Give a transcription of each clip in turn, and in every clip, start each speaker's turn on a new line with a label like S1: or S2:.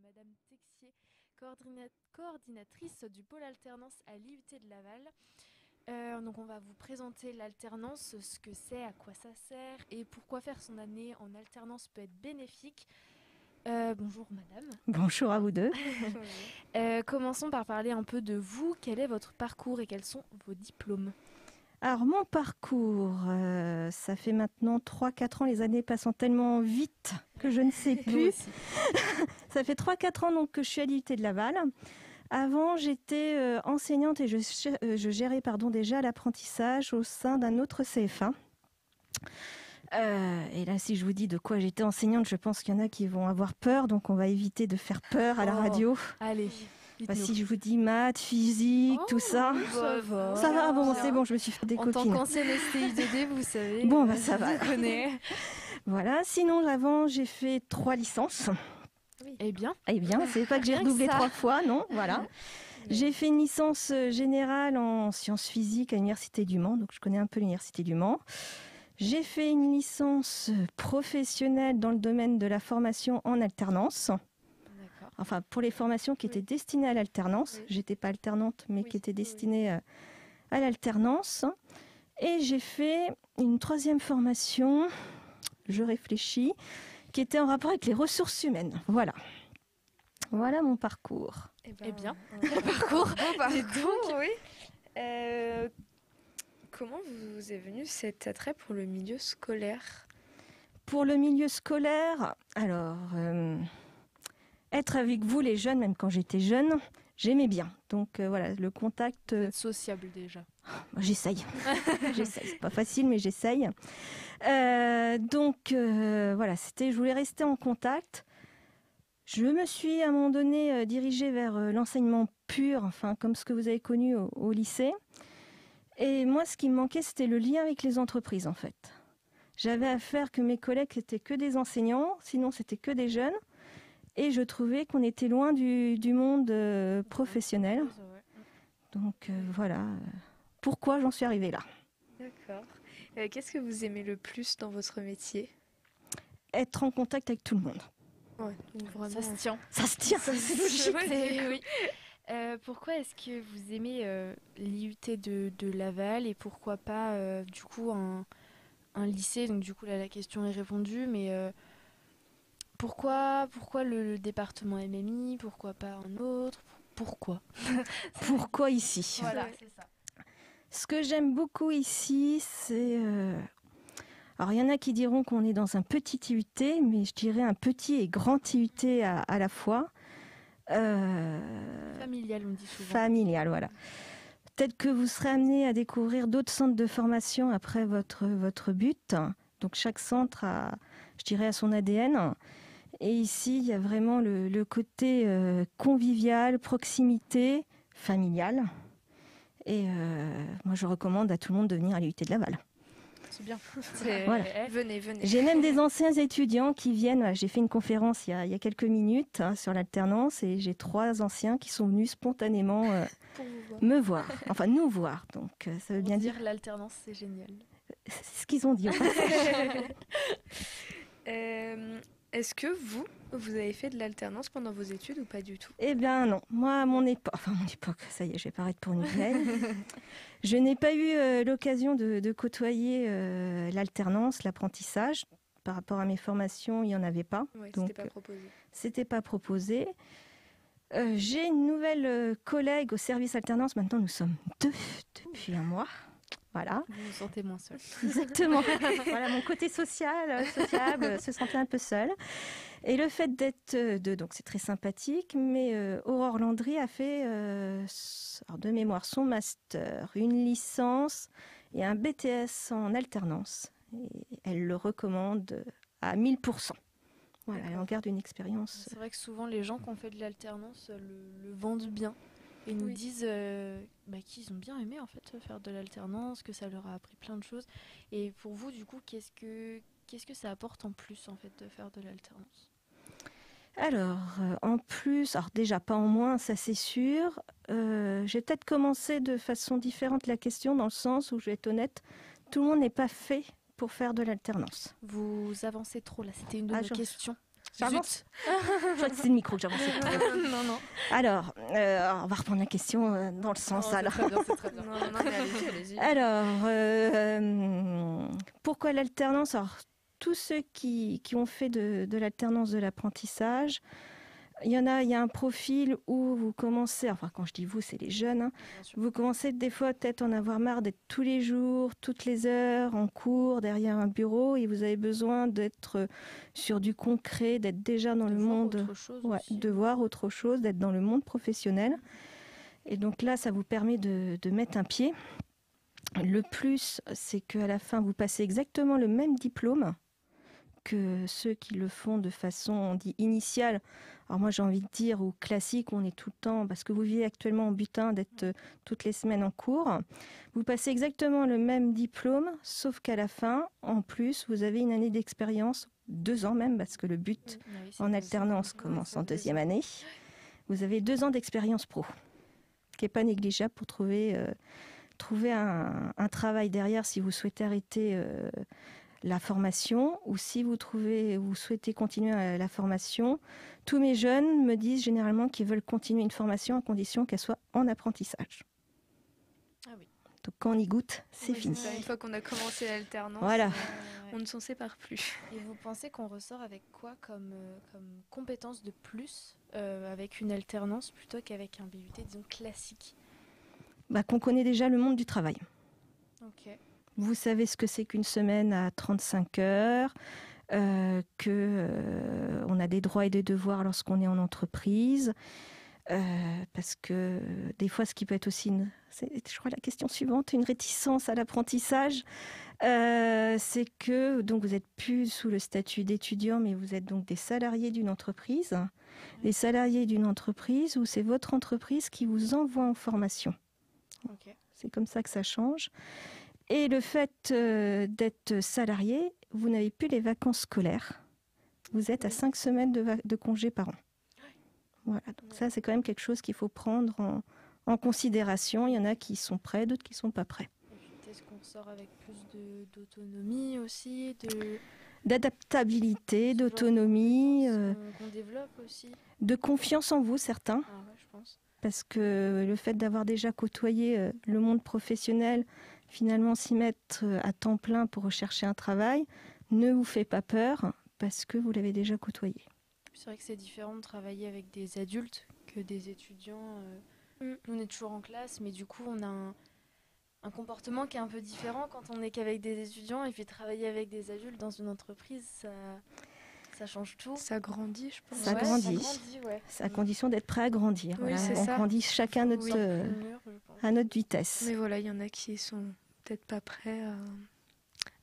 S1: Madame Texier, coordinatrice du pôle alternance à l'IUT de Laval. Donc on va vous présenter l'alternance, ce que c'est, à quoi ça sert et pourquoi faire son année en alternance peut être bénéfique. Bonjour madame.
S2: Bonjour à vous deux.
S1: Commençons par parler un peu de vous. Quel est votre parcours et quels sont vos diplômes?
S2: Alors mon parcours, ça fait maintenant 3-4 ans, les années passant tellement vite que je ne sais plus. Ça fait 3-4 ans donc, que je suis à l'IUT de Laval. Avant, j'étais enseignante et je gérais déjà l'apprentissage au sein d'un autre CFA. Et là, si je vous dis de quoi j'étais enseignante, je pense qu'il y en a qui vont avoir peur, donc on va éviter de faire peur à la radio.
S1: Allez.
S2: Si je vous dis maths, physique, tout ça,
S1: ça va.
S2: Ça va, bon, c'est bon, je me suis fait des
S1: En
S2: copines.
S1: tant qu'ancienne STIDD, vous savez.
S2: Bon, ça va.
S1: Je connais.
S2: Voilà, sinon avant, j'ai fait 3 licences.
S1: Oui. Eh bien,
S2: c'est pas que j'ai redoublé 3 fois, non, voilà. J'ai fait une licence générale en sciences physiques à l'Université du Mans, donc je connais un peu l'Université du Mans. J'ai fait une licence professionnelle dans le domaine de la formation en alternance. Enfin, pour les formations qui étaient destinées à l'alternance. Oui. J'étais pas alternante, mais qui étaient destinées à l'alternance. Et j'ai fait une 3e formation, je réfléchis, qui était en rapport avec les ressources humaines. Voilà. Voilà mon parcours.
S1: Eh bien, le parcours.
S3: Bon parcours, oui. Comment vous est venu cet attrait pour le milieu scolaire?
S2: Pour le milieu scolaire, alors, être avec vous les jeunes, même quand j'étais jeune, j'aimais bien. Donc voilà, le contact...
S1: Vous êtes sociable déjà.
S2: J'essaye. C'est pas facile, mais j'essaye. Donc voilà, je voulais rester en contact. Je me suis à un moment donné dirigée vers l'enseignement pur, enfin comme ce que vous avez connu au lycée. Et moi, ce qui me manquait, c'était le lien avec les entreprises, en fait. J'avais affaire que mes collègues n'étaient que des enseignants, sinon c'était que des jeunes. Et je trouvais qu'on était loin du monde professionnel. Donc voilà, pourquoi j'en suis arrivée là.
S3: D'accord. Qu'est-ce que vous aimez le plus dans votre métier?
S2: Être en contact avec tout le monde.
S3: Ouais, donc vraiment,
S1: ça se tient.
S2: Ça se tient, c'est logique.
S1: Oui. Pourquoi est-ce que vous aimez l'IUT de Laval et pourquoi pas du coup un lycée? Donc du coup là la question est répondue, mais pourquoi le département MMI? Pourquoi pas un autre? Pourquoi?
S2: Pourquoi ici?
S1: Voilà, c'est ça.
S2: Ce que j'aime beaucoup ici, c'est... Alors, il y en a qui diront qu'on est dans un petit IUT, mais je dirais un petit et grand IUT à la fois.
S1: Familial, on dit souvent.
S2: Familial, voilà. Peut-être que vous serez amené à découvrir d'autres centres de formation après votre but. Donc, chaque centre a, je dirais, a son ADN. Et ici, il y a vraiment le côté convivial, proximité, familial. Et moi, je recommande à tout le monde de venir à l'IUT de Laval.
S1: C'est bien.
S2: Voilà.
S3: Venez.
S2: J'ai même des anciens étudiants qui viennent. J'ai fait une conférence il y a quelques minutes sur l'alternance et j'ai 3 anciens qui sont venus spontanément me voir. Enfin, nous voir. Donc, ça veut bien dire...
S1: L'alternance, c'est génial.
S2: C'est ce qu'ils ont dit.
S3: Est-ce que vous avez fait de l'alternance pendant vos études ou pas du tout?
S2: Eh bien non, moi à mon époque, ça y est, je vais paraître pour une vieille. Je n'ai pas eu l'occasion de côtoyer l'alternance, l'apprentissage. Par rapport à mes formations, il n'y en avait pas.
S3: Ouais,
S2: donc
S3: c'était pas proposé.
S2: C'était pas proposé. J'ai une nouvelle collègue au service alternance. Maintenant, nous sommes 2 depuis 1 mois. Voilà.
S1: Vous vous sentez moins seul.
S2: Exactement. Voilà, mon côté sociable, se sentait un peu seul. Et le fait d'être 2, donc c'est très sympathique, mais Aurore Landry a fait, de mémoire, son master, une licence et un BTS en alternance. Et elle le recommande à 1000%. Voilà, elle en garde une expérience.
S1: C'est vrai que souvent, les gens qui ont fait de l'alternance le vendent bien. Et nous disent qu'ils ont bien aimé en fait faire de l'alternance, que ça leur a appris plein de choses. Et pour vous, du coup, qu'est-ce que ça apporte en plus en fait de faire de l'alternance?
S2: Alors, en plus, alors déjà pas en moins, ça c'est sûr. J'ai peut-être commencé de façon différente la question, dans le sens où je vais être honnête, tout le monde n'est pas fait pour faire de l'alternance.
S1: Vous avancez trop là, c'était une de nos questions.
S2: J'avance. Je crois que c'est le micro que j'avance.
S3: Non.
S2: Alors, on va reprendre la question dans le sens. Alors,
S3: C'est très bien. Non, mais allez-y.
S2: alors pourquoi l'alternance? Alors, tous ceux qui ont fait de l'alternance de l'apprentissage, il y a un profil où vous commencez, enfin quand je dis vous, c'est les jeunes, hein, vous commencez des fois peut-être en avoir marre d'être tous les jours, toutes les heures, en cours, derrière un bureau, et vous avez besoin d'être sur du concret, d'être déjà dans le monde, de voir autre chose, d'être dans le monde professionnel. Et donc là, ça vous permet de mettre un pied. Le plus, c'est qu'à la fin, vous passez exactement le même diplôme que ceux qui le font de façon, on dit, initiale. Alors moi, j'ai envie de dire, ou classique, on est tout le temps, parce que vous vivez actuellement en butin d'être toutes les semaines en cours. Vous passez exactement le même diplôme, sauf qu'à la fin, en plus, vous avez une année d'expérience, 2 ans même, parce que le but en alternance commence en 2e année. Vous avez 2 ans d'expérience pro, qui n'est pas négligeable pour trouver un travail derrière si vous souhaitez arrêter la formation, ou si vous souhaitez continuer la formation. Tous mes jeunes me disent généralement qu'ils veulent continuer une formation à condition qu'elle soit en apprentissage.
S1: Ah oui.
S2: Donc quand on y goûte, c'est fini.
S3: Une fois qu'on a commencé l'alternance,
S2: voilà.
S3: On ne s'en sépare plus.
S1: Et vous pensez qu'on ressort avec quoi comme compétence de plus avec une alternance plutôt qu'avec un BUT, disons, classique?
S2: Qu'on connaît déjà le monde du travail.
S1: Ok.
S2: Vous savez ce que c'est qu'une semaine à 35 heures, qu'on a des droits et des devoirs lorsqu'on est en entreprise, parce que des fois, ce qui peut être aussi, je crois la question suivante, une réticence à l'apprentissage, c'est que donc vous n'êtes plus sous le statut d'étudiant, mais vous êtes donc des salariés d'une entreprise. Les salariés d'une entreprise où c'est votre entreprise qui vous envoie en formation.
S1: Okay.
S2: C'est comme ça que ça change. Et le fait d'être salarié, vous n'avez plus les vacances scolaires. Vous êtes à 5 semaines de congés par an. Voilà, donc ça c'est quand même quelque chose qu'il faut prendre en considération. Il y en a qui sont prêts, d'autres qui ne sont pas prêts.
S1: Est-ce qu'on sort avec plus d'autonomie aussi,
S2: d'adaptabilité, d'autonomie,
S1: qu'on développe aussi,
S2: de confiance en vous, certains.
S1: Ah ouais, je pense.
S2: Parce que le fait d'avoir déjà côtoyé le monde professionnel, finalement s'y mettre à temps plein pour rechercher un travail, ne vous fait pas peur parce que vous l'avez déjà côtoyé.
S1: C'est vrai que c'est différent de travailler avec des adultes que des étudiants. Nous, on est toujours en classe, mais du coup, on a un comportement qui est un peu différent quand on n'est qu'avec des étudiants. Et puis travailler avec des adultes dans une entreprise, ça change tout.
S3: Ça grandit, je pense.
S2: Ça grandit.
S1: Ouais.
S2: C'est à condition d'être prêt à grandir.
S3: Oui,
S2: voilà. On grandit chacun à notre vitesse.
S3: Mais voilà, il y en a qui sont peut-être pas prêts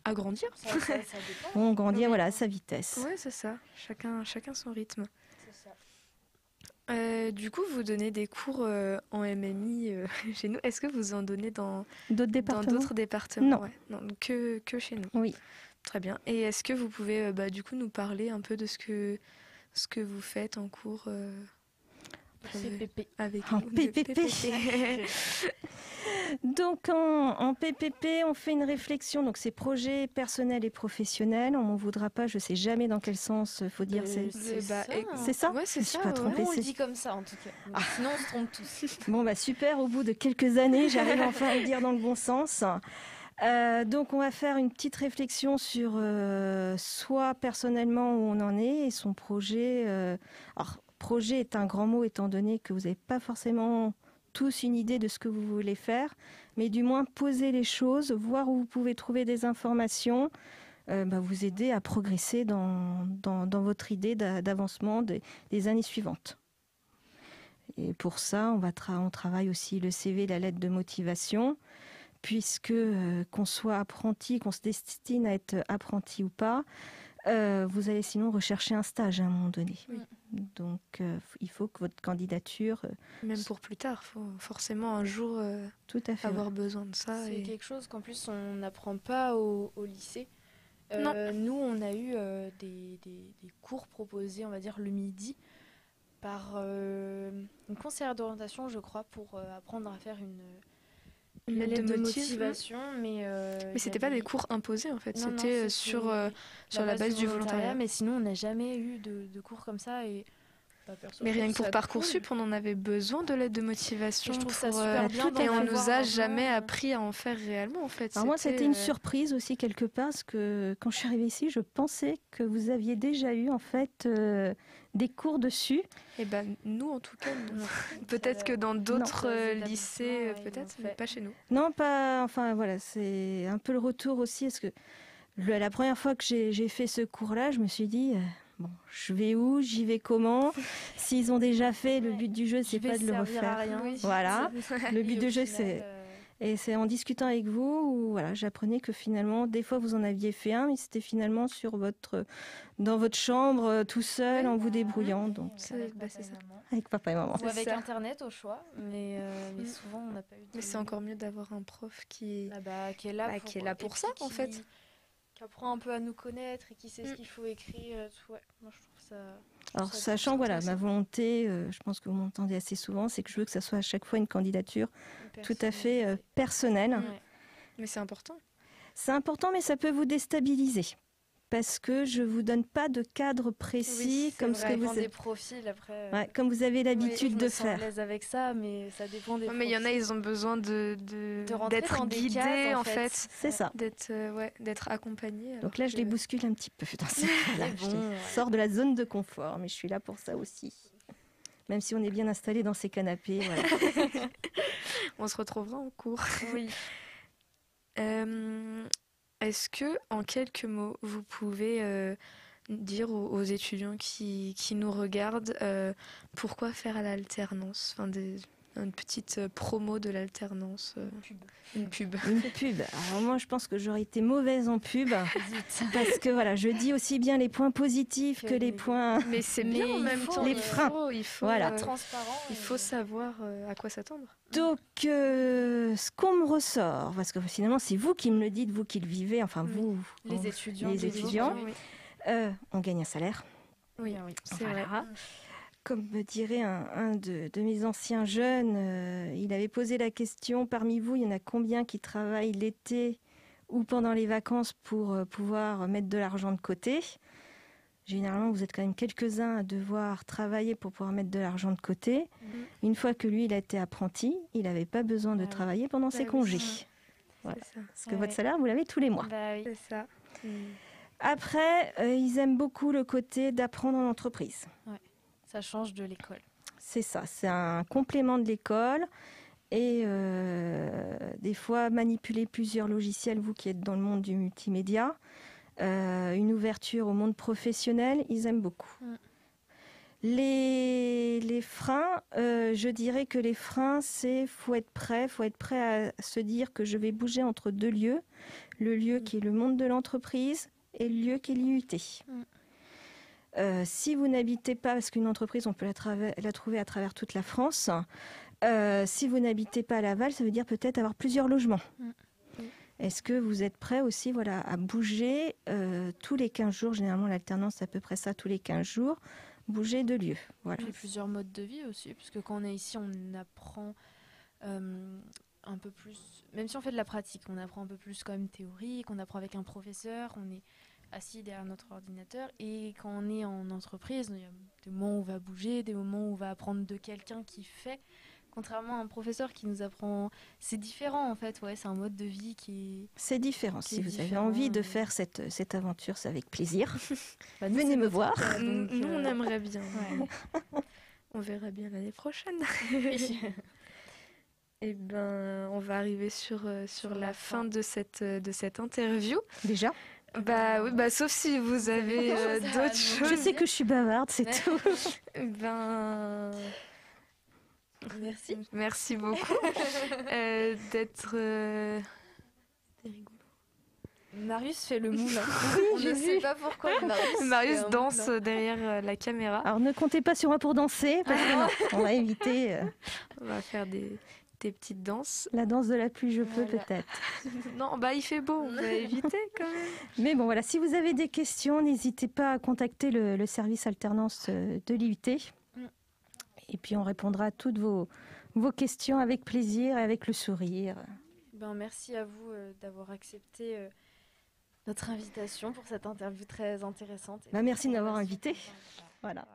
S3: à grandir.
S1: Ça dépend.
S2: On grandit à sa vitesse.
S3: Oui, c'est ça. Chacun son rythme. C'est ça. Du coup, vous donnez des cours en MMI chez nous. Est-ce que vous en donnez dans d'autres départements?
S2: Non.
S3: Ouais. Non, que chez nous.
S2: Oui.
S3: Très bien. Et est-ce que vous pouvez du coup nous parler un peu de ce que vous faites en cours
S1: PPP.
S3: Avec
S2: en PPP. Donc en PPP, on fait une réflexion. Donc c'est projet personnel et professionnel. On m'en voudra pas. Je sais jamais dans quel sens faut dire. C'est ça.
S3: Ouais, c'est ça.
S2: Pas trompée,
S1: on le dit comme ça en tout cas. Sinon on se trompe tous.
S2: Bon super. Au bout de quelques années, j'arrive enfin à le dire dans le bon sens. Donc on va faire une petite réflexion sur soit personnellement où on en est et son projet. Alors projet est un grand mot étant donné que vous n'avez pas forcément tous une idée de ce que vous voulez faire, mais du moins poser les choses, voir où vous pouvez trouver des informations, vous aider à progresser dans votre idée d'avancement des années suivantes. Et pour ça, on travaille aussi le CV, la lettre de motivation, puisque qu'on soit apprenti, qu'on se destine à être apprenti ou pas, vous allez sinon rechercher un stage à un moment donné. Oui. Donc, il faut que votre candidature...
S3: Même pour plus tard, il faut forcément un jour
S2: tout à fait,
S3: avoir besoin de ça.
S1: C'est quelque chose qu'en plus, on n'apprend pas au lycée. Nous, on a eu des cours proposés, on va dire, le midi, par une conseillère d'orientation, je crois, pour apprendre à faire une lettre de motivation, mais
S3: c'était pas des cours imposés en fait, c'était sur la base du volontariat.
S1: Mais sinon, on n'a jamais eu de cours comme ça. Et
S3: mais rien que pour Parcoursup, on en avait besoin de l'aide de motivation.
S1: Je trouve ça super bien.
S3: Et on nous a jamais appris à en faire réellement en fait.
S2: Alors moi, c'était une surprise aussi quelque part, parce que quand je suis arrivée ici, je pensais que vous aviez déjà eu en fait des cours dessus.
S3: Et ben nous en tout cas, peut-être que dans d'autres lycées, peut-être, mais pas chez nous.
S2: Non, pas. Enfin voilà, c'est un peu le retour aussi, parce que la première fois que j'ai fait ce cours-là, je me suis dit. Bon, je vais où? J'y vais comment? S'ils ont déjà fait, le but du jeu, c'est pas de le refaire. Voilà. Le but du jeu, c'est... Et c'est en discutant avec vous où voilà, j'apprenais que finalement, des fois, vous en aviez fait un, mais c'était finalement dans votre chambre, tout seul, en vous débrouillant. Donc,
S1: c'est ça.
S2: Avec papa et maman.
S1: Ou avec Internet au choix, mais souvent, on n'a pas eu de...
S3: Mais c'est encore mieux d'avoir un prof qui est
S1: là
S3: pour ça, en fait.
S1: Qui apprend un peu à nous connaître et qui sait ce qu'il faut écrire. Ouais, moi je trouve ça...
S2: Alors, sachant, voilà, ma volonté, je pense que vous m'entendez assez souvent, c'est que je veux que ça soit à chaque fois une candidature tout à fait personnelle.
S3: Mais c'est important.
S2: C'est important, mais ça peut vous déstabiliser. Parce que je ne vous donne pas de cadre précis comme ce que vous
S1: avez. Des profils après.
S2: Comme vous avez l'habitude de faire.
S1: Je suis à l'aise avec ça, mais ça dépend des profils.
S3: Mais il y en a, ils ont besoin d'être guidés en fait.
S2: C'est ça.
S3: D'être accompagnés.
S2: Donc là, je les bouscule un petit peu dans ces cas-là. Je sors de la zone de confort, mais je suis là pour ça aussi. Même si on est bien installé dans ces canapés. Voilà.
S3: On se retrouvera en cours.
S1: Oui.
S3: Est-ce que, en quelques mots, vous pouvez dire aux étudiants qui nous regardent pourquoi faire à l'alternance, une petite promo de l'alternance, une pub.
S2: Alors moi, je pense que j'aurais été mauvaise en pub parce que voilà, je dis aussi bien les points positifs que les points.
S3: Mais c'est bien en même temps.
S2: Les freins.
S3: Il faut
S2: être
S1: transparent.
S3: Il faut savoir à quoi s'attendre.
S2: Donc, ce qu'on me ressort, parce que finalement, c'est vous qui me le dites, vous qui le vivez, enfin vous,
S1: les étudiants,
S2: on gagne un salaire.
S3: Oui, c'est vrai.
S2: Comme me dirait un de mes anciens jeunes, il avait posé la question, parmi vous, il y en a combien qui travaillent l'été ou pendant les vacances pour pouvoir mettre de l'argent de côté? Généralement, vous êtes quand même quelques-uns à devoir travailler pour pouvoir mettre de l'argent de côté. Une fois que lui, il a été apprenti, il n'avait pas besoin de travailler pendant ses congés. Voilà. Parce que votre salaire, vous l'avez tous les mois.
S3: C'est ça.
S2: Après, ils aiment beaucoup le côté d'apprendre en entreprise.
S1: Ouais. Ça change de l'école.
S2: C'est ça, c'est un complément de l'école. Et des fois, manipuler plusieurs logiciels, vous qui êtes dans le monde du multimédia, une ouverture au monde professionnel, ils aiment beaucoup. Les freins, je dirais que les freins, c'est faut être prêt à se dire que je vais bouger entre deux lieux, le lieu qui est le monde de l'entreprise et le lieu qui est l'IUT. Si vous n'habitez pas, parce qu'une entreprise, on peut la trouver à travers toute la France, si vous n'habitez pas à Laval, ça veut dire peut-être avoir plusieurs logements. Est-ce que vous êtes prêt aussi à bouger tous les 15 jours, généralement l'alternance c'est à peu près ça, tous les 15 jours, bouger de lieu. Voilà.
S1: Puis plusieurs modes de vie aussi, parce que quand on est ici, on apprend un peu plus, même si on fait de la pratique, on apprend un peu plus quand même théorique, on apprend avec un professeur, on est assis derrière notre ordinateur, et quand on est en entreprise, il y a des moments où on va bouger, des moments où on va apprendre de quelqu'un qui fait, contrairement à un professeur qui nous apprend. C'est différent en fait, c'est un mode de vie qui est...
S2: C'est différent. Si vous avez envie de faire cette aventure, c'est avec plaisir.
S1: Nous,
S2: venez me voir.
S3: Nous, on aimerait bien. On verra bien l'année prochaine. Eh ben, on va arriver sur la fin de cette interview.
S2: Déjà ?
S3: Oui, sauf si vous avez d'autres choses.
S2: Je sais que je suis bavarde, c'est tout.
S3: Merci beaucoup d'être rigolo.
S1: Marius fait le moule.
S2: Oui,
S1: je ne sais pas pourquoi.
S3: Marius danse derrière la caméra.
S2: Alors ne comptez pas sur moi pour danser, parce que non, on va éviter.
S3: On va faire des petites danses.
S2: La danse de la pluie, je peux peut-être.
S3: Non, il fait beau, on va éviter quand même.
S2: Mais bon, voilà, si vous avez des questions, n'hésitez pas à contacter le service alternance de l'IUT. Et puis on répondra à toutes vos questions avec plaisir et avec le sourire.
S1: Merci à vous d'avoir accepté notre invitation pour cette interview très intéressante.
S2: Merci de m'avoir invité. Voilà.